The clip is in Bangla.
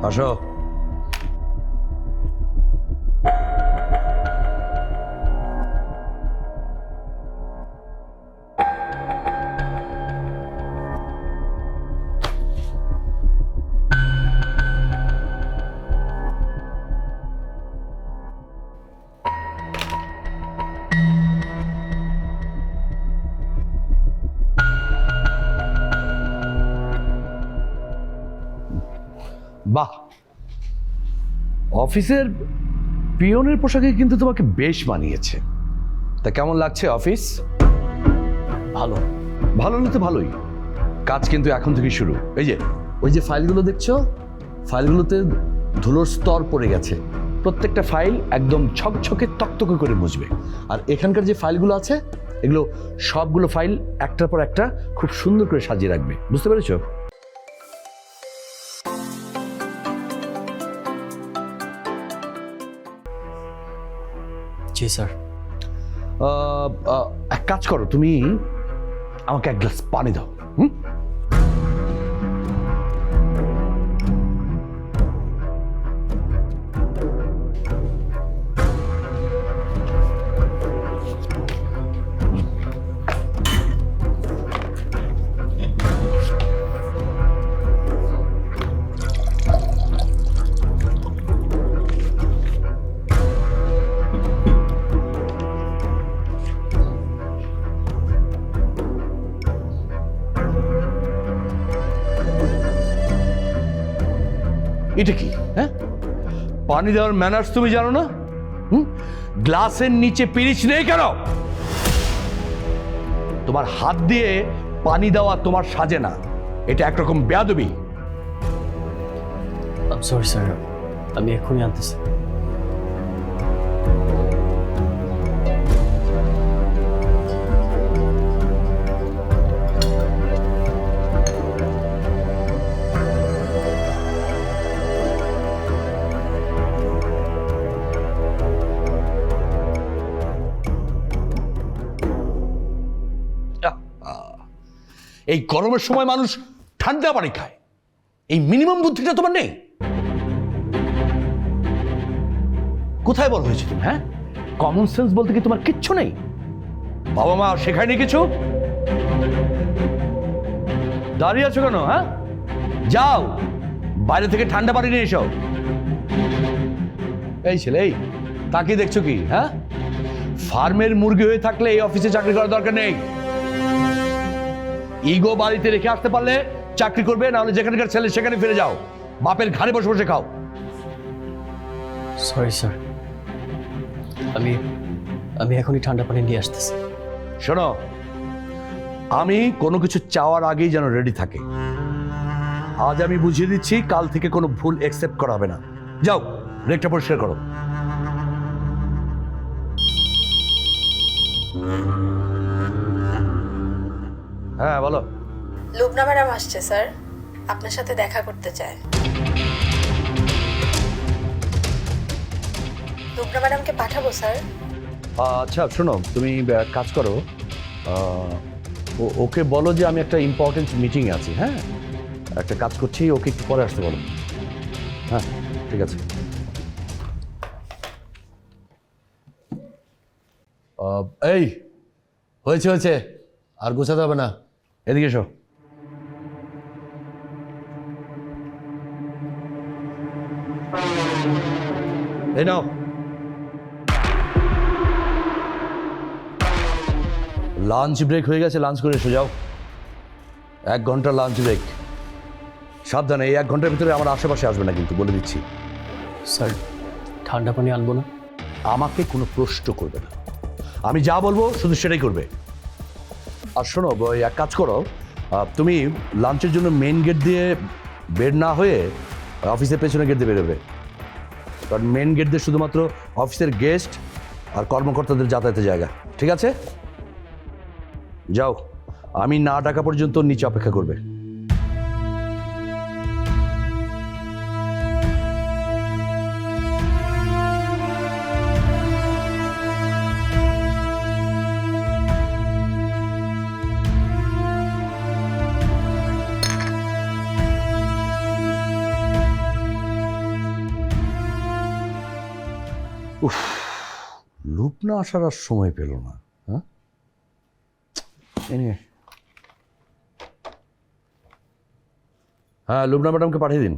আসো। বাহ, অফিসের পিয়নের পোশাকে কিন্তু তোমাকে বেশ মানিয়েছে। তা কেমন লাগছে অফিস? ভালো। ভালো হলে তো ভালোই, কাজ কিন্তু এখন থেকে শুরু। এই যে ওই যে ফাইলগুলো দেখছো, ফাইলগুলোতে ধুলোর স্তর পড়ে গেছে। প্রত্যেকটা ফাইল একদম ছকছকে তকতকে করে মুছবে। আর এখানকার যে ফাইলগুলো আছে, এগুলো সবগুলো ফাইল একটার পর একটা খুব সুন্দর করে সাজিয়ে রাখবে। বুঝতে পেরেছো? জি স্যার। এক কাজ করো, তুমি আমাকে এক গ্লাস পানি দাও। এটা কি? হ্যাঁ, পানি দেওয়ার ম্যানার্স তুমি জানো না? গ্লাসের নিচে পিরিচ নেই কেন? তোমার হাত দিয়ে পানি দেওয়া তোমার সাজে না, এটা একরকম বেয়াদবি। সরি স্যার, আমি এক্ষুনি আনতেছি। এই গরমের সময় মানুষ ঠান্ডা পানি খায়, এই মিনিমাম বুদ্ধিটা তোমার নেই? কোথায় বড় হয়েছে তুমি? হ্যাঁ, কমন সেন্স বলতে কি তোমার কিচ্ছু নেই? বাবা মা শেখায়নি কিছু? দাঁড়িয়ে আছো কেন? হ্যাঁ, যাও বাইরে থেকে ঠান্ডা পানি নিয়ে এসো। এই ছেলে, এই তাকিয়ে দেখছো কি? হ্যাঁ, ফার্মের মুরগি হয়ে থাকলে এই অফিসে চাকরি করার দরকার নেই। ইগো বাড়িতে রেখে আসতে পারলে চাকরি করবে, না হলে যেখানকার ছেলে সেখানে ফিরে যাও, বাপের ঘাড়ে বসে বসে খাও। সরি স্যার, আমি এখনই ঠান্ডা পানি নিয়ে আসতেছি। শোনো, আমি কোনো কিছু চাওয়ার আগেই যেন রেডি থাকে। আজ আমি বুঝিয়ে দিচ্ছি, কাল থেকে কোনো ভুল অ্যাকসেপ্ট করা হবে না। যাও, রেকটা পরিষ্কার করো। হ্যাঁ বলো। লুবনা ম্যাডাম আসছে স্যার, আপনার সাথে দেখা করতে চায়। লুবনা ম্যাডামকে পাঠাবো স্যার? আচ্ছা শোনো, তুমি কাজ করো, ওকে বলো যে আমি একটা ইম্পর্টেন্ট মিটিং আছি। হ্যাঁ, একটা কাজ করছি, ওকে একটু পরে আসতে বলো। হ্যাঁ ঠিক আছে। এই হয়েছে হয়েছে, আর গোছাতে হবে না, এদিকে এসো। এই নাও, লাঞ্চ ব্রেক হয়ে গেছে, লাঞ্চ করে এসো। যাও, 1 ঘন্টা লাঞ্চ ব্রেক। সাবধানে, এই 1 ঘন্টার ভিতরে আমার আশেপাশে আসবে না কিন্তু, বলে দিচ্ছি। স্যার, ঠান্ডা পানি আনবো না? আমাকে কোনো প্রশ্ন করবে না, আমি যা বলবো শুধু সেটাই করবে। আর শোনো, এক কাজ করো, তুমি লাঞ্চের জন্য মেন গেট দিয়ে বের না হয়ে অফিসের পেছনে গেট দিয়ে বেরোবে, কারণ মেন গেট দিয়ে শুধুমাত্র অফিসের গেস্ট আর কর্মকর্তাদের যাতায়াতের জায়গা। ঠিক আছে, যাও, আমি না ডাকা পর্যন্ত নিচে অপেক্ষা করবে। উফ, লুবনা আসার আর সময় পেল না। হ্যাঁ হ্যাঁ, লুবনা ম্যাডামকে পাঠিয়ে দিন।